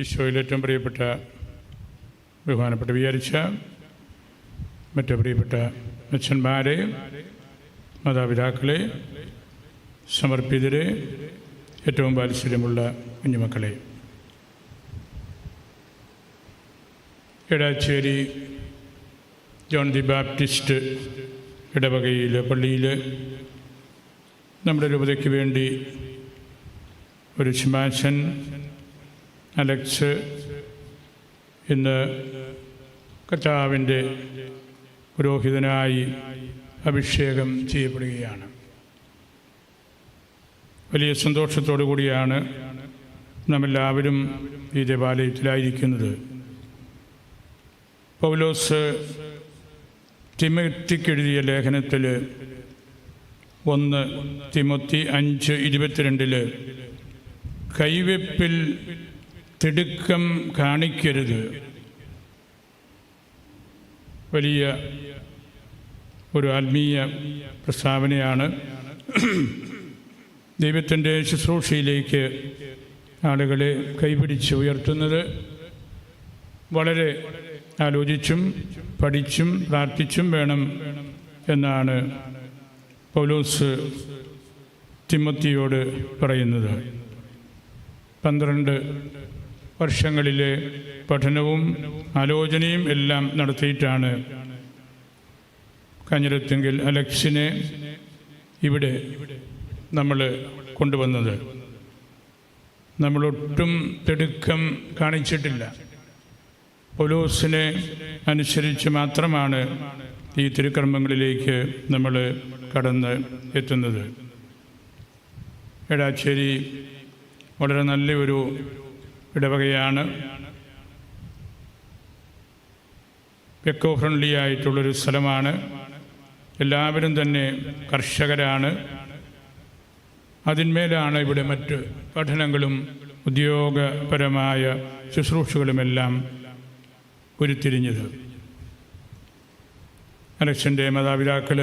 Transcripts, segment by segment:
ഈശോയിൽ ഏറ്റവും പ്രിയപ്പെട്ട ബഹുമാനപ്പെട്ട വിചാരിച്ച മറ്റ് പ്രിയപ്പെട്ട അച്ഛന്മാരെ, മാതാപിതാക്കളെ, സമർപ്പിതരെ, ഏറ്റവും വാത്സല്യമുള്ള കുഞ്ഞുമക്കളെ, എടാച്ചേരി ജോൺ ദി ബാപ്റ്റിസ്റ്റ് ഇടവകയിൽ പള്ളിയിൽ നമ്മുടെ രൂപതയ്ക്ക് വേണ്ടി ഒരു ശിമാശൻ അലക്സ് ഇന്ന് കർത്താവിൻ്റെ പുരോഹിതനായി അഭിഷേകം ചെയ്യപ്പെടുകയാണ്. വലിയ സന്തോഷത്തോടു കൂടിയാണ് നാമെല്ലാവരും ഈ ദേവാലയത്തിലായിരിക്കുന്നത്. പൗലോസ് തിമോത്തിക്കെഴുതിയ ലേഖനത്തിൽ 1 തിമോത്തി 5:22 കൈവെപ്പിൽ തിടുക്കം കാണിക്കരുത്. വലിയ ഒരു ആത്മീയ പ്രസ്താവനയാണ്. ദൈവത്തിൻ്റെ ശുശ്രൂഷയിലേക്ക് ആളുകളെ കൈപിടിച്ച് ഉയർത്തുന്നത് വളരെ ആലോചിച്ചും പഠിച്ചും പ്രാർത്ഥിച്ചും വേണം എന്നാണ് പൗലോസ് തിമോത്തിയോട് പറയുന്നത്. 12 വർഷങ്ങളിലെ പഠനവും ആലോചനയും എല്ലാം നടത്തിയിട്ടാണ് കാഞ്ഞിരത്തിങ്കൽ അലക്സിനെ ഇവിടെ നമ്മൾ കൊണ്ടുവന്നത്. നമ്മളൊട്ടും തിടുക്കം കാണിച്ചിട്ടില്ല. പൗലോസിനെ അനുസരിച്ച് മാത്രമാണ് ഈ തിരുക്കർമ്മങ്ങളിലേക്ക് നമ്മൾ കടന്ന് എത്തുന്നത്. എടാച്ചേരി വളരെ നല്ലൊരു ഇടവകയാണ്. എക്കോ ഫ്രണ്ട്ലി ആയിട്ടുള്ളൊരു സ്ഥലമാണ്. എല്ലാവരും തന്നെ കർഷകരാണ്. അതിന്മേലാണ് ഇവിടെ മറ്റ് പഠനങ്ങളും ഉദ്യോഗപരമായ ശുശ്രൂഷകളുമെല്ലാം ഉരുത്തിരിഞ്ഞത്. അലക്സിൻ്റെ മാതാപിതാക്കൾ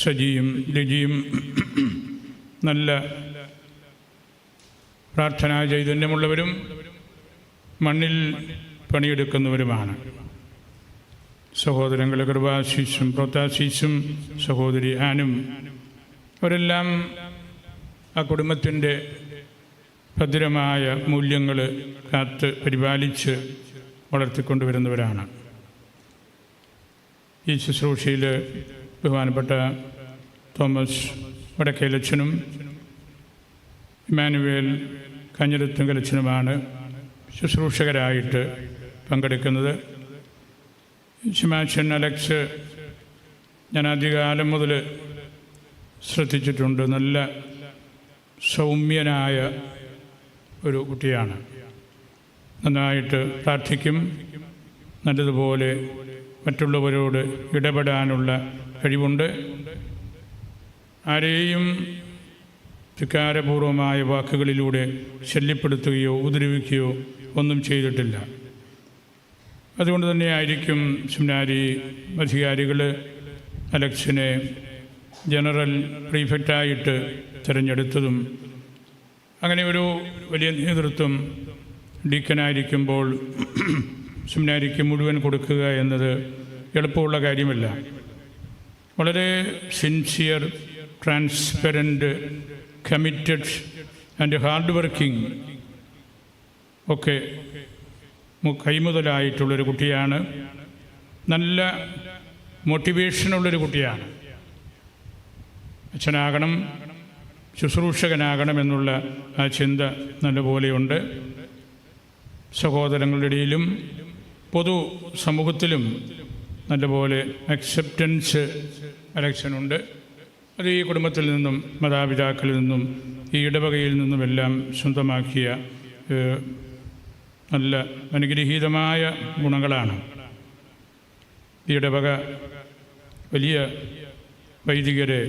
സജിയും ലജിയും നല്ല പ്രാർത്ഥനാ ചൈതന്യമുള്ളവരും മണ്ണിൽ പണിയെടുക്കുന്നവരുമാണ്. സഹോദരങ്ങൾ കൃപാശീസും പ്രോത്താശീസും സഹോദരി ആനും അവരെല്ലാം ആ കുടുംബത്തിൻ്റെ ഭദ്രമായ മൂല്യങ്ങൾ കാത്ത് പരിപാലിച്ച് വളർത്തിക്കൊണ്ടുവരുന്നവരാണ്. ഈ ശുശ്രൂഷയിൽ ബഹുമാനപ്പെട്ട തോമസ് വടക്കേലച്ചനും ഇമ്മാനുവേൽ കാഞ്ഞിരത്തുങ്കലച്ചനുമാണ് ശുശ്രൂഷകരായിട്ട് പങ്കെടുക്കുന്നത്. ശിമാശൻ അലക്സ് ഞാൻ ആദ്യകാലം മുതൽ ശ്രദ്ധിച്ചിട്ടുണ്ട്. നല്ല സൗമ്യനായ ഒരു കുട്ടിയാണ്. നന്നായിട്ട് പ്രാർത്ഥിക്കും. നല്ലതുപോലെ മറ്റുള്ളവരോട് ഇടപെടാനുള്ള കഴിവുണ്ട്. ആരെയും ധിക്കാരപൂർവമായ വാക്കുകളിലൂടെ ശല്യപ്പെടുത്തുകയോ ഉപദ്രവിക്കുകയോ ഒന്നും ചെയ്തിട്ടില്ല. അതുകൊണ്ട് തന്നെ ആയിരിക്കും സെമിനാരി അധികാരികൾ അലക്സിനെ ജനറൽ പ്രീഫെക്റ്റായിട്ട് തിരഞ്ഞെടുത്തതും. അങ്ങനെ ഒരു വലിയ നേതൃത്വം ഡീക്കനായിരിക്കുമ്പോൾ സെമിനാരിക്ക് മുഴുവൻ കൊടുക്കുക എന്നത് എളുപ്പമുള്ള കാര്യമല്ല. വളരെ sincere, transparent, committed and hard working ഒക്കെ കൈമുതലായിട്ടുള്ളൊരു കുട്ടിയാണ്. നല്ല മോട്ടിവേഷനുള്ളൊരു കുട്ടിയാണ്. അച്ഛനാകണം, ശുശ്രൂഷകനാകണം എന്നുള്ള ആ ചിന്ത നല്ലപോലെയുണ്ട്. സഹോദരങ്ങളുടെ ഇടയിലും പൊതു സമൂഹത്തിലും നല്ലപോലെ അക്സെപ്റ്റൻസ് അലക്ഷനുണ്ട്. അത് ഈ കുടുംബത്തിൽ നിന്നും മാതാപിതാക്കളിൽ നിന്നും ഈ ഇടവകയിൽ നിന്നുമെല്ലാം സ്വന്തമാക്കിയ നല്ല അനുഗ്രഹീതമായ ഗുണങ്ങളാണ്. ഈ ഇടവക വലിയ വൈദികരെ,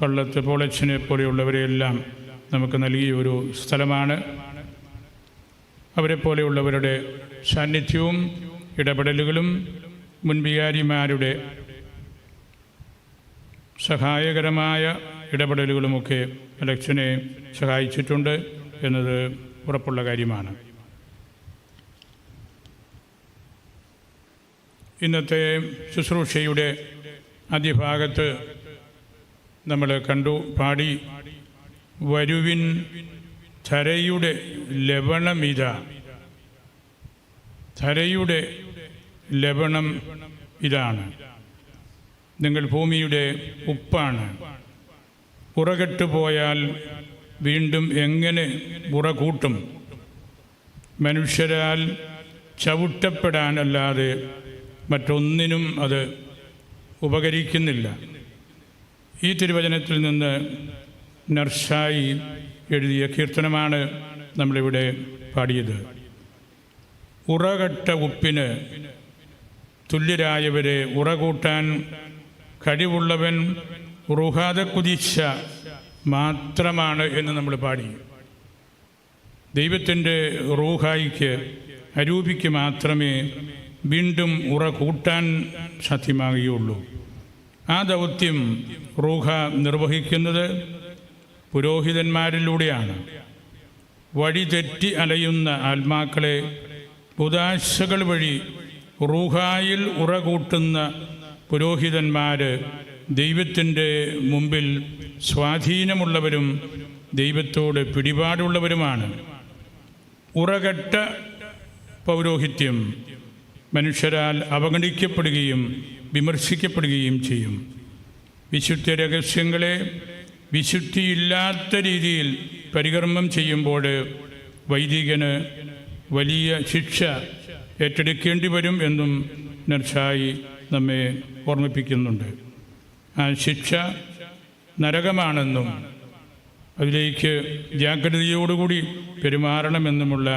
പള്ളത്ത് പോളച്ചനെ പോലെയുള്ളവരെയെല്ലാം നമുക്ക് നൽകിയ ഒരു സ്ഥലമാണ്. അവരെപ്പോലെയുള്ളവരുടെ സാന്നിധ്യവും ഇടപെടലുകളും മുൻവികാരിമാരുടെ സഹായകരമായ ഇടപെടലുകളുമൊക്കെ അലക്സിനെ സഹായിച്ചിട്ടുണ്ട് എന്നത് ഉറപ്പുള്ള കാര്യമാണ്. ഇന്നത്തെ ശുശ്രൂഷയുടെ ആദ്യഭാഗത്ത് നമ്മൾ കണ്ടു, പാടി, വരുവിൻ ധരയുടെ ലവണമിത. ധരയുടെ ലവണം ഇതാണ്. നിങ്ങൾ ഭൂമിയുടെ ഉപ്പാണ്. ഉറകെട്ടു പോയാൽ വീണ്ടും എങ്ങനെ ഉറ കൂട്ടും? മനുഷ്യരാൽ ചവിട്ടപ്പെടാനല്ലാതെ മറ്റൊന്നിനും അത് ഉപകരിക്കുന്നില്ല. ഈ തിരുവചനത്തിൽ നിന്ന് നർഷായി എഴുതിയ കീർത്തനമാണ് നമ്മളിവിടെ പാടിയത്. ഉറകെട്ട ഉപ്പിന് തുല്യരായവരെ ഉറകൂട്ടാൻ കഴിവുള്ളവൻ റുഹാദ കുദിശ മാത്രമാണ് എന്ന് നമ്മൾ പാടി. ദൈവത്തിൻ്റെ റൂഹായിക്ക്, അരൂപിക്ക് മാത്രമേ വീണ്ടും ഉറ കൂട്ടാൻ സാധ്യമാകുകയുള്ളൂ. ആ ദൗത്യം റൂഹ നിർവഹിക്കുന്നത് പുരോഹിതന്മാരിലൂടെയാണ്. വഴിതെറ്റി അലയുന്ന ആത്മാക്കളെ ഉദാശകൾ വഴി റൂഹായിൽ ഉറ കൂട്ടുന്ന പുരോഹിതന്മാർ ദൈവത്തിൻ്റെ മുമ്പിൽ സ്വാധീനമുള്ളവരും ദൈവത്തോട് പിടിപാടുള്ളവരുമാണ്. ഉറകെട്ട പൗരോഹിത്യം മനുഷ്യരാൽ അവഗണിക്കപ്പെടുകയും വിമർശിക്കപ്പെടുകയും ചെയ്യും. വിശുദ്ധ രഹസ്യങ്ങളെ വിശുദ്ധിയില്ലാത്ത രീതിയിൽ പരികർമ്മം ചെയ്യുമ്പോൾ വൈദികന് വലിയ ശിക്ഷ ഏറ്റെടുക്കേണ്ടി വരും എന്നും നർഷായി നമ്മെ ഓർമ്മിപ്പിക്കുന്നുണ്ട്. ആ ശിക്ഷ നരകമാണെന്നും അതിലേക്ക് ജാഗ്രതയോടുകൂടി പെരുമാറണമെന്നുമുള്ള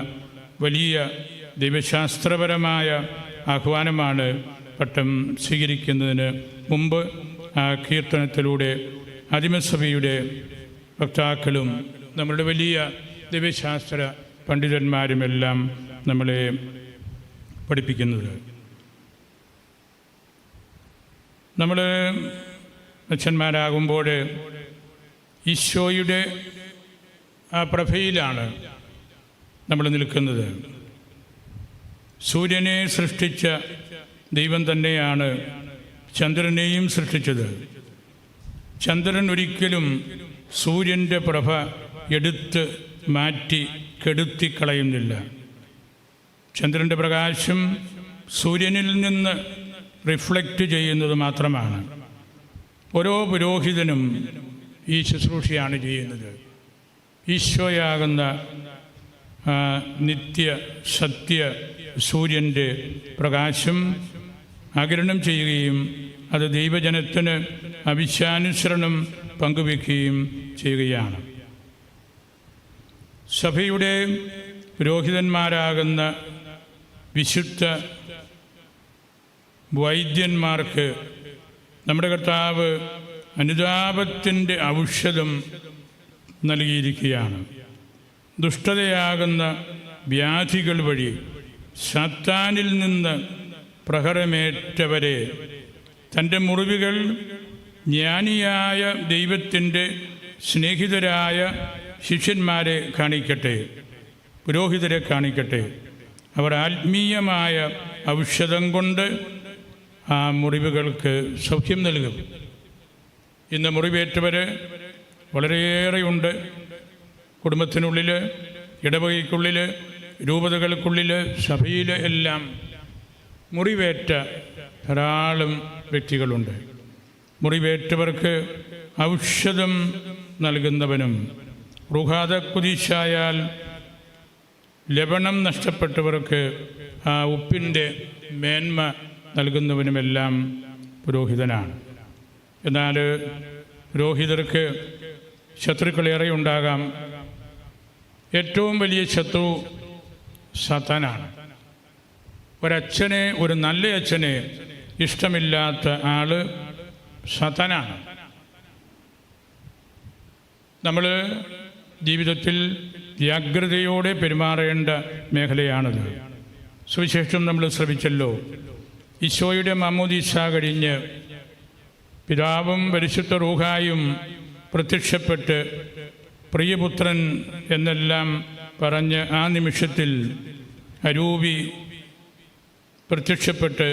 വലിയ ദൈവശാസ്ത്രപരമായ ആഹ്വാനമാണ് പട്ടം സ്വീകരിക്കുന്നതിന് മുമ്പ് ആ കീർത്തനത്തിലൂടെ ആദിമസഭയുടെ വക്താക്കളും നമ്മളുടെ വലിയ ദൈവശാസ്ത്ര പണ്ഡിതന്മാരുമെല്ലാം നമ്മളെ പഠിപ്പിക്കുന്നത്. നമ്മൾ അച്ഛന്മാരാകുമ്പോൾ ഈശോയുടെ ആ പ്രഭയിലാണ് നമ്മൾ നിൽക്കുന്നത്. സൂര്യനെ സൃഷ്ടിച്ച ദൈവം തന്നെയാണ് ചന്ദ്രനെയും സൃഷ്ടിച്ചത്. ചന്ദ്രൻ ഒരിക്കലും സൂര്യൻ്റെ പ്രഭ എടുത്ത് മാറ്റി കെടുത്തിക്കളയുന്നില്ല. ചന്ദ്രൻ്റെ പ്രകാശം സൂര്യനിൽ നിന്ന് റിഫ്ലക്റ്റ് ചെയ്യുന്നത് മാത്രമാണ്. ഓരോ പുരോഹിതനും ഈ ശുശ്രൂഷയാണ് ചെയ്യുന്നത്. ഈശോയാകുന്ന നിത്യ സത്യ സൂര്യൻ്റെ പ്രകാശം ആഗിരണം ചെയ്യുകയും അത് ദൈവജനത്തിന് അവിശ്വാനുസരണം പങ്കുവയ്ക്കുകയും ചെയ്യുകയാണ്. സഭയുടെ പുരോഹിതന്മാരാകുന്ന വിശുദ്ധ വൈദ്യന്മാർക്ക് നമ്മുടെ കർത്താവ് അനുതാപത്തിൻ്റെ ഔഷധം നൽകിയിരിക്കുകയാണ്. ദുഷ്ടതയാകുന്ന വ്യാധികൾ വഴി സാത്താനിൽ നിന്ന് പ്രഹരമേറ്റവരെ തൻ്റെ മുറിവുകൾ ജ്ഞാനിയായ ദൈവത്തിൻ്റെ സ്നേഹിതരായ ശിഷ്യന്മാരെ കാണിക്കട്ടെ, പുരോഹിതരെ കാണിക്കട്ടെ. അവർ ആത്മീയമായ ഔഷധം കൊണ്ട് ആ മുറിവുകൾക്ക് സൗഖ്യം നൽകും. ഇന്ന് മുറിവേറ്റവർ വളരെയേറെയുണ്ട്. കുടുംബത്തിനുള്ളിൽ, ഇടവകയ്ക്കുള്ളിൽ, രൂപതകൾക്കുള്ളിൽ, സഭയിൽ എല്ലാം മുറിവേറ്റ ധാരാളം വ്യക്തികളുണ്ട്. മുറിവേറ്റവർക്ക് ഔഷധം നൽകുന്നവനും റുഹാദ കുദിശായാൽ ലവണം നഷ്ടപ്പെട്ടവർക്ക് ആ ഉപ്പിൻ്റെ മേന്മ നൽകുന്നവനുമെല്ലാം പുരോഹിതനാണ്. എന്നാൽ പുരോഹിതർക്ക് ശത്രുക്കളേറെ ഉണ്ടാകാം. ഏറ്റവും വലിയ ശത്രു സാത്താനാണ്. ഒരച്ഛനെ, ഒരു നല്ല അച്ഛനെ ഇഷ്ടമില്ലാത്ത ആൾ സാത്താനാണ്. നമ്മൾ ജീവിതത്തിൽ ജാഗ്രതയോടെ പെരുമാറേണ്ട മേഖലയാണത്. സുവിശേഷം നമ്മൾ ശ്രമിച്ചല്ലോ. ഈശോയുടെ മാമോദീസ കഴിഞ്ഞ് പിതാവും പരിശുദ്ധ റൂഹായും പ്രത്യക്ഷപ്പെട്ട് പ്രിയപുത്രൻ എന്നെല്ലാം പറഞ്ഞ് ആ നിമിഷത്തിൽ അരൂപി പ്രത്യക്ഷപ്പെട്ട്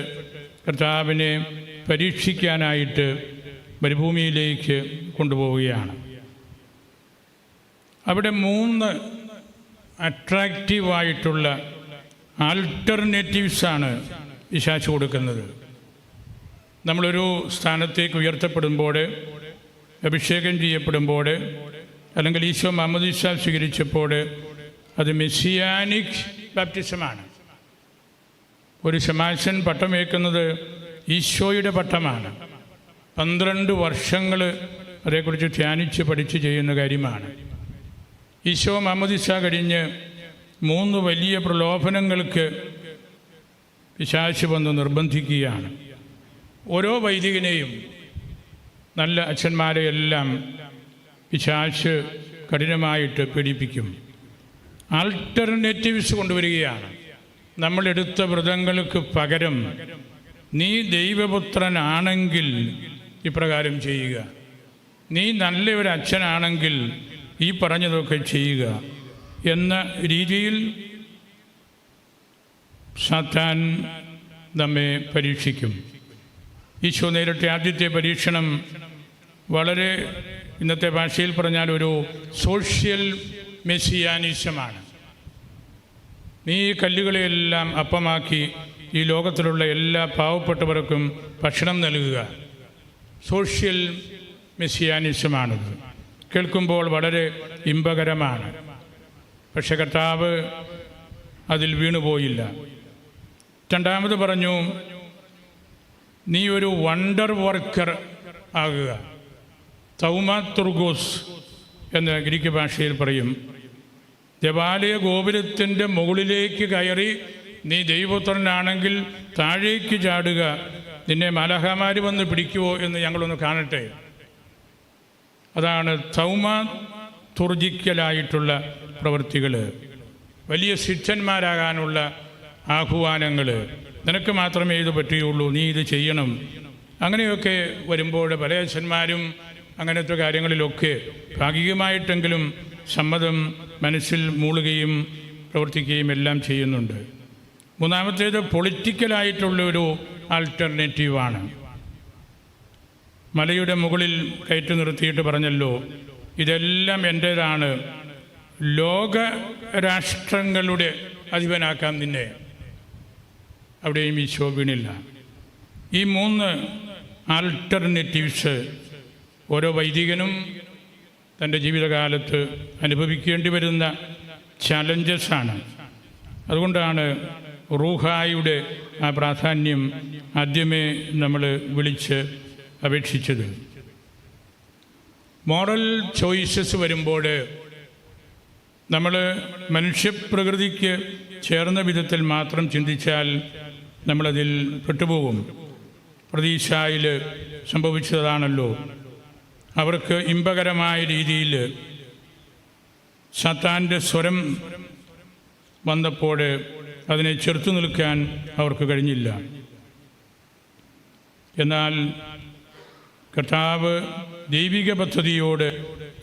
കർത്താവിനെ പരീക്ഷിക്കാനായിട്ട് മരുഭൂമിയിലേക്ക് കൊണ്ടുപോവുകയാണ്. അവിടെ 3 അട്രാക്റ്റീവായിട്ടുള്ള ആൾട്ടർനേറ്റീവ്സാണ് പിശാച് കൊടുക്കുന്നത്. നമ്മളൊരു സ്ഥാനത്തേക്ക് ഉയർത്തപ്പെടുമ്പോൾ, അഭിഷേകം ചെയ്യപ്പെടുമ്പോൾ, അല്ലെങ്കിൽ ഈശോ മാമോദീസ സ്വീകരിച്ചപ്പോൾ അത് മെസ്സിയാനിക് ബാപ്റ്റിസമാണ്. ഒരു ശമാശൻ പട്ടമേക്കുന്നത് ഈശോയുടെ പട്ടമാണ്. 12 വർഷങ്ങൾ അതേക്കുറിച്ച് ധ്യാനിച്ച് പഠിച്ച് ചെയ്യുന്ന കാര്യമാണ്. ഈശോ മാമോദീസ കഴിഞ്ഞ് 3 വലിയ പ്രലോഭനങ്ങൾക്ക് പിശാച് വന്ന് നിർബന്ധിക്കുകയാണ്. ഓരോ വൈദികനെയും, നല്ല അച്ഛന്മാരെയെല്ലാം പിശാച് കഠിനമായിട്ട് പീഡിപ്പിക്കും. ആൾട്ടർനേറ്റീവ്സ് കൊണ്ടുവരികയാണ്. നമ്മളെടുത്ത വ്രതങ്ങൾക്ക് പകരം നീ ദൈവപുത്രനാണെങ്കിൽ ഇപ്രകാരം ചെയ്യുക, നീ നല്ലൊരു അച്ഛനാണെങ്കിൽ ഈ പറഞ്ഞതൊക്കെ ചെയ്യുക എന്ന രീതിയിൽ സാത്താൻ നമ്മെ പരീക്ഷിക്കും. ഈശോ നേരിട്ട ആദ്യത്തെ പരീക്ഷണം വളരെ, ഇന്നത്തെ ഭാഷയിൽ പറഞ്ഞാൽ, ഒരു സോഷ്യൽ മെസ്സിയാനിസമാണ്. നീ ഈ കല്ലുകളെയെല്ലാം അപ്പമാക്കി ഈ ലോകത്തിലുള്ള എല്ലാ പാവപ്പെട്ടവർക്കും ഭക്ഷണം നൽകുക. സോഷ്യൽ മെസ്സിയാനിസമാണിത്. കേൾക്കുമ്പോൾ വളരെ ഇമ്പകരമാണ്. പക്ഷെ കർത്താവ് അതിൽ വീണുപോയില്ല. രണ്ടാമത് പറഞ്ഞു, നീ ഒരു വണ്ടർ വർക്കർ ആകുക. തൗമാതുർഗോസ് എന്ന ഗ്രീക്ക് ഭാഷയിൽ പറയും. ദേവാലയ ഗോപുരത്തിൻ്റെ മുകളിലേക്ക് കയറി നീ ദൈവപുത്രനാണെങ്കിൽ താഴേക്ക് ചാടുക, നിന്നെ മാലാഖമാർ വന്ന് പിടിക്കുമോ എന്ന് ഞങ്ങളൊന്ന് കാണട്ടെ. അതാണ് തൗമാതുർജിക്കലായിട്ടുള്ള പ്രവൃത്തികൾ, വലിയ ശിഷ്യന്മാരാകാനുള്ള ആഹ്വാനങ്ങൾ. നിനക്ക് മാത്രമേ ഇത് പറ്റുകയുള്ളൂ, നീ ഇത് ചെയ്യണം. അങ്ങനെയൊക്കെ വരുമ്പോൾ പല അച്ഛന്മാരും അങ്ങനത്തെ കാര്യങ്ങളിലൊക്കെ ഭാഗികമായിട്ടെങ്കിലും സമ്മതം മനസ്സിൽ മൂളുകയും പ്രവർത്തിക്കുകയും എല്ലാം ചെയ്യുന്നുണ്ട്. മൂന്നാമത്തേത് പൊളിറ്റിക്കലായിട്ടുള്ളൊരു ആൾട്ടർനേറ്റീവാണ്. മലയുടെ മുകളിൽ കയറ്റി നിർത്തിയിട്ട് പറഞ്ഞല്ലോ, ഇതെല്ലാം എൻ്റേതാണ്, ലോക രാഷ്ട്രങ്ങളുടെ അധിപനാക്കാം നിന്നെ. അവിടെയും ഈശോ വീണില്ല. ഈ 3 ആൾട്ടർനേറ്റീവ്സ് ഓരോ വൈദികനും തൻ്റെ ജീവിതകാലത്ത് അനുഭവിക്കേണ്ടി വരുന്ന ചലഞ്ചസാണ്. അതുകൊണ്ടാണ് റൂഹായുടെ ആ പ്രാധാന്യം ആദ്യമേ നമ്മൾ വിളിച്ച് അപേക്ഷിച്ചത്. മോറൽ ചോയ്സസ് വരുമ്പോൾ നമ്മൾ മനുഷ്യപ്രകൃതിക്ക് ചേർന്ന വിധത്തിൽ മാത്രം ചിന്തിച്ചാൽ നമ്മളതിൽ പെട്ടുപോകും. പ്രതീക്ഷയിൽ സംഭവിച്ചതാണല്ലോ. അവർക്ക് ഇമ്പകരമായ രീതിയിൽ സാത്താൻ്റെ സ്വരം വന്നപ്പോൾ അതിനെ ചെറുത്തു നിൽക്കാൻ അവർക്ക് കഴിഞ്ഞില്ല. എന്നാൽ കർത്താവ് ദൈവിക പദ്ധതിയോട്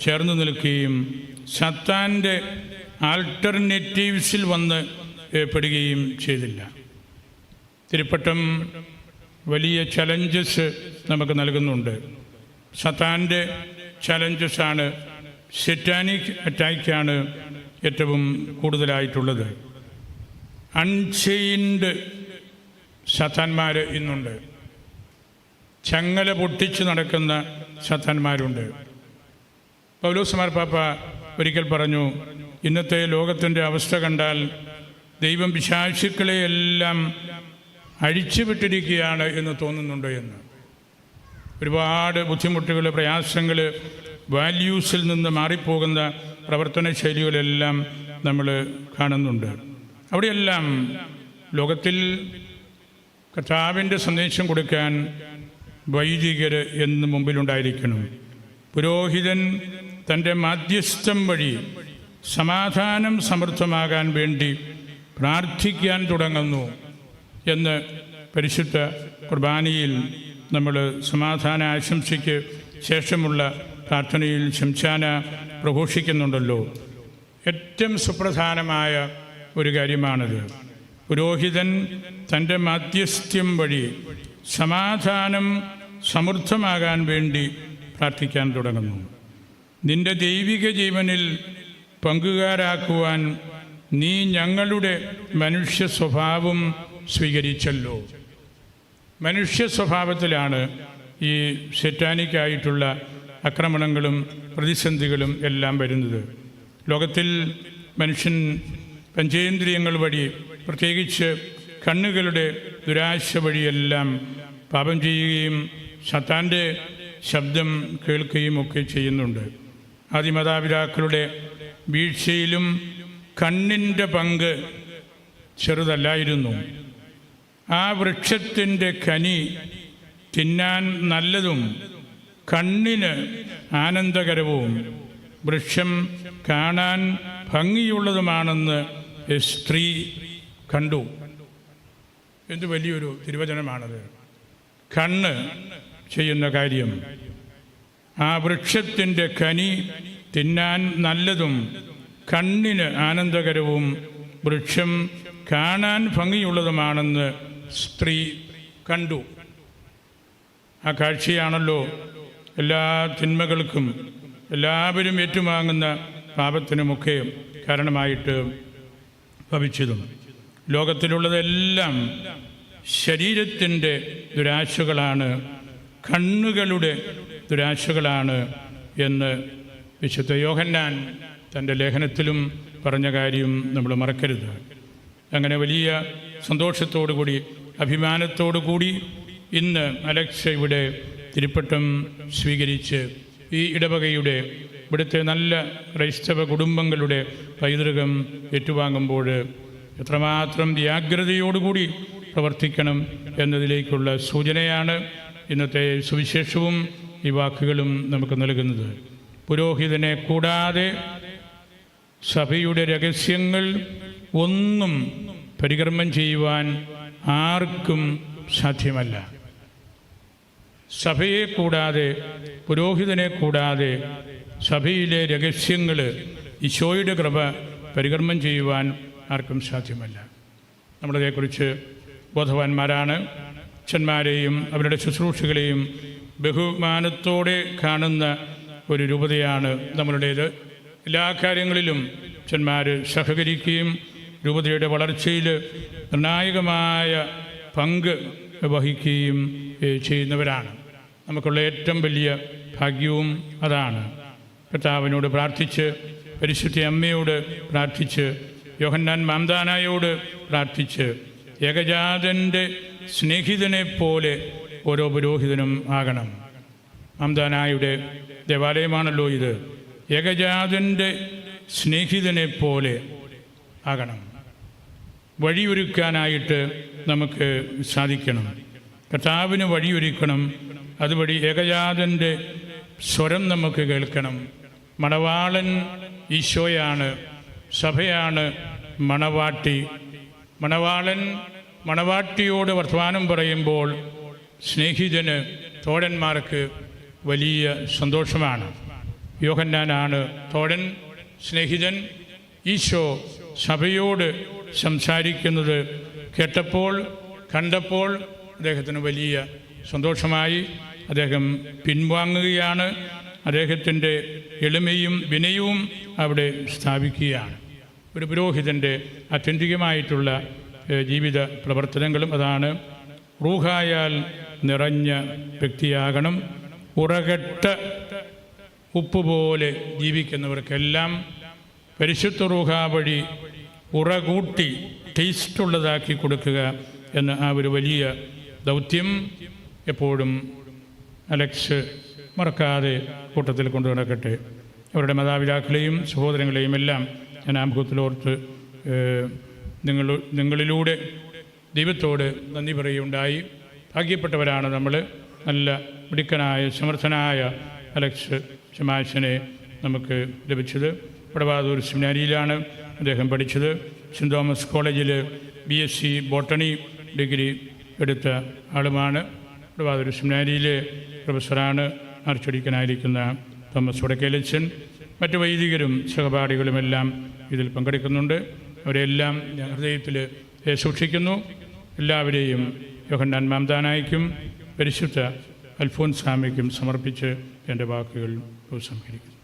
ചേർന്ന് നിൽക്കുകയും സാത്താൻ്റെ ആൾട്ടർനേറ്റീവ്സിൽ വന്ന് പെടുകയും ചെയ്തില്ല. തിരുപ്പട്ടം വലിയ ചലഞ്ചസ് നമുക്ക് നൽകുന്നുണ്ട്. സാത്താൻ്റെ ചലഞ്ചസാണ്, സെറ്റാനിക് അറ്റാക്കാണ് ഏറ്റവും കൂടുതലായിട്ടുള്ളത്. അൺചെയിൻഡ് സാത്താന്മാർ ഇന്നുണ്ട്. ചങ്ങല പൊട്ടിച്ച് നടക്കുന്ന സാത്താന്മാരുണ്ട്. പൗലോസ് മാർപ്പാപ്പ ഒരിക്കൽ പറഞ്ഞു, ഇന്നത്തെ ലോകത്തിൻ്റെ അവസ്ഥ കണ്ടാൽ ദൈവം പിശാചുക്കളെയെല്ലാം അഴിച്ചുവിട്ടിരിക്കുകയാണ് എന്ന് തോന്നുന്നുണ്ട് എന്ന്. ഒരുപാട് ബുദ്ധിമുട്ടുകൾ, പ്രയാസങ്ങൾ, വാല്യൂസിൽ നിന്ന് മാറിപ്പോകുന്ന പ്രവർത്തന ശൈലികളെല്ലാം നമ്മൾ കാണുന്നുണ്ട്. അവിടെയെല്ലാം ലോകത്തിൽ കർത്താവിൻ്റെ സന്ദേശം കൊടുക്കാൻ വൈദികർ എന്ന് മുമ്പിലുണ്ടായിരിക്കണം. പുരോഹിതൻ തൻ്റെ മാധ്യസ്ഥം വഴി സമാധാനം സമൃദ്ധമാകാൻ വേണ്ടി പ്രാർത്ഥിക്കാൻ തുടങ്ങുന്നു എന്ന് പരിശുദ്ധ കുർബാനയിൽ നമ്മൾ സമാധാന ആശംസയ്ക്ക് ശേഷമുള്ള പ്രാർത്ഥനയിൽ ശംശാന പ്രഘോഷിക്കുന്നുണ്ടല്ലോ. ഏറ്റവും സുപ്രധാനമായ ഒരു കാര്യമാണിത്. പുരോഹിതൻ തൻ്റെ മാധ്യസ്ഥ്യം വഴി സമാധാനം സമൃദ്ധമാകാൻ വേണ്ടി പ്രാർത്ഥിക്കാൻ തുടങ്ങുന്നു. നിന്റെ ദൈവിക ജീവനിൽ പങ്കുകാരാക്കുവാൻ നീ ഞങ്ങളുടെ മനുഷ്യ സ്വഭാവം സ്വീകരിച്ചല്ലോ. മനുഷ്യ സ്വഭാവത്തിലാണ് ഈ സെറ്റാനിക്കായിട്ടുള്ള ആക്രമണങ്ങളും പ്രതിസന്ധികളും എല്ലാം വരുന്നത്. ലോകത്തിൽ മനുഷ്യൻ പഞ്ചേന്ദ്രിയങ്ങൾ വഴി, പ്രത്യേകിച്ച് കണ്ണുകളുടെ ദുരാശ വഴിയെല്ലാം പാപം ചെയ്യുകയും സാത്താൻ്റെ ശബ്ദം കേൾക്കുകയും ഒക്കെ ചെയ്യുന്നുണ്ട്. ആദിമാതാപിതാക്കളുടെ വീഴ്ചയിലും കണ്ണിൻ്റെ പങ്ക് ചെറുതല്ലായിരുന്നു. ആ വൃക്ഷത്തിൻ്റെ കനി തിന്നാൻ നല്ലതും കണ്ണിന് ആനന്ദകരവും വൃക്ഷം കാണാൻ ഭംഗിയുള്ളതുമാണെന്ന് സ്ത്രീ കണ്ടു. എന്ത് വലിയൊരു തിരുവചനമാണത്! കണ്ണ് ചെയ്യുന്ന കാര്യം. ആ വൃക്ഷത്തിൻ്റെ കനി തിന്നാൻ നല്ലതും കണ്ണിന് ആനന്ദകരവും വൃക്ഷം കാണാൻ ഭംഗിയുള്ളതുമാണെന്ന് സ്ത്രീ കണ്ടു. ആ കാഴ്ചയാണല്ലോ എല്ലാ തിന്മകൾക്കും എല്ലാവരും ഏറ്റുവാങ്ങുന്ന പാപത്തിനുമൊക്കെ കാരണമായിട്ട് ഭവിച്ചതും. ലോകത്തിലുള്ളതെല്ലാം ശരീരത്തിൻ്റെ ദുരാശകളാണ്, കണ്ണുകളുടെ ദുരാശകളാണ് എന്ന് വിശുദ്ധ യോഹന്നാൻ തൻ്റെ ലേഖനത്തിലും പറഞ്ഞ കാര്യം നമ്മൾ മറക്കരുത്. അങ്ങനെ വലിയ സന്തോഷത്തോടു കൂടി, അഭിമാനത്തോടു കൂടി ഇന്ന് അലക്സ ഇവിടെ തിരുപ്പട്ടം സ്വീകരിച്ച് ഈ ഇടവകയുടെ, ഇവിടുത്തെ നല്ല ക്രൈസ്തവ കുടുംബങ്ങളുടെ പൈതൃകം ഏറ്റുവാങ്ങുമ്പോൾ എത്രമാത്രം വ്യാഗ്രതയോടുകൂടി പ്രവർത്തിക്കണം എന്നതിലേക്കുള്ള സൂചനയാണ് ഇന്നത്തെ സുവിശേഷവും ഈ വാക്കുകളും നമുക്ക് നൽകുന്നത്. പുരോഹിതനെ കൂടാതെ സഭയുടെ രഹസ്യങ്ങൾ ഒന്നും പരികർമ്മം ചെയ്യുവാൻ ആർക്കും സാധ്യമല്ല. സഭയെ കൂടാതെ, പുരോഹിതനെ കൂടാതെ സഭയിലെ രഹസ്യങ്ങൾ, ഈശോയുടെ കൃപ പരികർമ്മം ചെയ്യുവാൻ ആർക്കും സാധ്യമല്ല. നമ്മളതേക്കുറിച്ച് ബോധവാന്മാരാണ്. അച്ഛന്മാരെയും അവരുടെ ശുശ്രൂഷകളെയും ബഹുമാനത്തോടെ കാണുന്ന ഒരു രൂപതയാണ് നമ്മളുടേത്. എല്ലാ കാര്യങ്ങളിലും അച്ഛന്മാർ സഹകരിക്കുകയും രൂപതയുടെ വളർച്ചയിൽ നിർണായകമായ പങ്ക് വഹിക്കുകയും ചെയ്യുന്നവരാണ്. നമുക്കുള്ള ഏറ്റവും വലിയ ഭാഗ്യവും അതാണ്. കർത്താവിനോട് പ്രാർത്ഥിച്ച്, പരിശുദ്ധ അമ്മയോട് പ്രാർത്ഥിച്ച്, യോഹന്നാൻ മാംദാനായോട് പ്രാർത്ഥിച്ച്, ഏകജാതൻ്റെ സ്നേഹിതനെ പോലെ ഓരോ പുരോഹിതനും ആകണം. മാംദാനായുടെ ദേവാലയമാണല്ലോ ഇത്. ഏകജാതൻ്റെ സ്നേഹിതനെ പോലെ ആകണം. വഴിയൊരുക്കാനായിട്ട് നമുക്ക് സാധിക്കണം. കർത്താവിന് വഴിയൊരുക്കണം. അതുവഴി ഏകജാതൻ്റെ സ്വരം നമുക്ക് കേൾക്കണം. മണവാളൻ ഈശോയാണ്, സഭയാണ് മണവാട്ടി. മണവാളൻ മണവാട്ടിയോട് വർത്തമാനം പറയുമ്പോൾ സ്നേഹിതന്, തോഴന്മാർക്ക് വലിയ സന്തോഷമാണ്. യോഹന്നാനാണ് തോഴൻ, സ്നേഹിതൻ. ഈശോ സഭയോട് സംസാരിക്കുന്നത് കേട്ടപ്പോൾ, കണ്ടപ്പോൾ അദ്ദേഹത്തിന് വലിയ സന്തോഷമായി. അദ്ദേഹം പിൻവാങ്ങുകയാണ്. അദ്ദേഹത്തിൻ്റെ എളിമയും വിനയവും അവിടെ സ്ഥാപിക്കുകയാണ്. ഒരു പുരോഹിതൻ്റെ ആത്യന്തികമായിട്ടുള്ള ജീവിത പ്രവർത്തനങ്ങളും അതാണ്. റൂഹായാൽ നിറഞ്ഞ വ്യക്തിയാകണം. ഉറകെട്ട ഉപ്പ് പോലെ ജീവിക്കുന്നവർക്കെല്ലാം പരിശുദ്ധ റൂഹ വഴി ഉറകൂട്ടി ടേസ്റ്റുള്ളതാക്കി കൊടുക്കുക എന്ന ആ ഒരു വലിയ ദൗത്യം എപ്പോഴും അലക്സ് മറക്കാതെ കൂട്ടത്തിൽ കൊണ്ടു നടക്കട്ടെ. അവരുടെ മാതാപിതാക്കളെയും സഹോദരങ്ങളെയും എല്ലാം ഞാൻ ആമുഖത്തിലോർത്ത് നിങ്ങളിലൂടെ ദൈവത്തോട് നന്ദി പറയുകയുണ്ടായി. ഭാഗ്യപ്പെട്ടവരാണ് നമ്മൾ. നല്ല മിടുക്കനായ സമർത്ഥനായ അലക്സ് ശമാശനെ നമുക്ക് ലഭിച്ചത്. വടവാതൂർ സെമിനാരിയിലാണ് അദ്ദേഹം പഠിച്ചത്. സെൻറ് തോമസ് കോളേജിൽ BSc ബോട്ടണി ഡിഗ്രി എടുത്ത ആളുമാണ്. വടവാതൂർ സെമിനാരിയിലെ പ്രൊഫസറാണ്. ആർച്ചഡിക്കനായിരിക്കുന്ന തോമസ് വടക്കേലച്ചൻ, മറ്റ് വൈദികരും സഹപാഠികളുമെല്ലാം ഇതിൽ പങ്കെടുക്കുന്നുണ്ട്. അവരെല്ലാം ഞാൻ ഹൃദയത്തിൽ സൂക്ഷിക്കുന്നു. എല്ലാവരെയും യോഹന്നാൻ മാംദാനായ്ക്കും പരിശുദ്ധ അൽഫോൻസാമയ്ക്കും സമർപ്പിച്ച് എൻ്റെ വാക്കുകൾ ഉപസംഹരിക്കുന്നു.